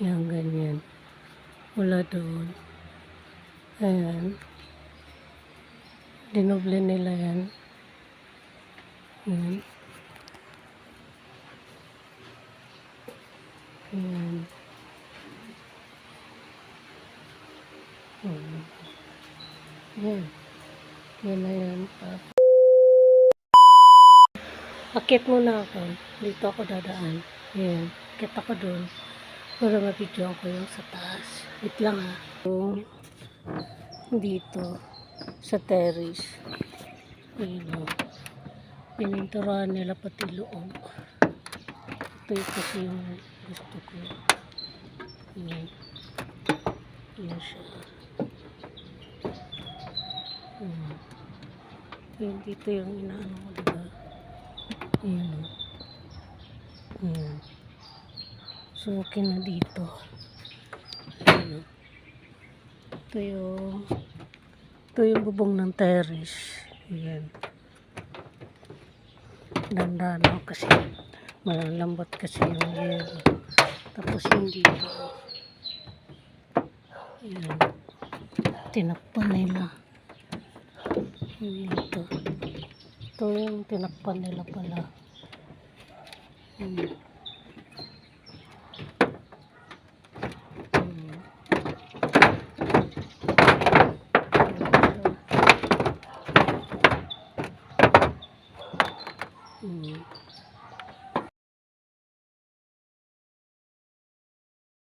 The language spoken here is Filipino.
Yan, ganyan. Mula doon. Ayan. Dinoble nila yan. Ayan. Ayan. Ayan. Ayan. Yan na yan. Akit muna ako. Dito ako dadaan. Ayan. Akit ako doon. Para mapidyoan ko yung sa taas. Wait lang ha. Dito. Sa terrace. Ayan o. Pininturahan nila pati loob. Ito yung kasi yung gusto ko. Ayan. Ayan siya. Ayan. Ayan dito yung inaano ko, diba? Ayan o. Ayan. So, okay na dito. Ayan o. Ito yung bubong ng terrace. Ayan. Dandan ako kasi malalambot kasi yung yero. Tapos yung dito. Ayan. Tinakpan nila. Ito. Ito yung tinakpan nila pala. Ayan.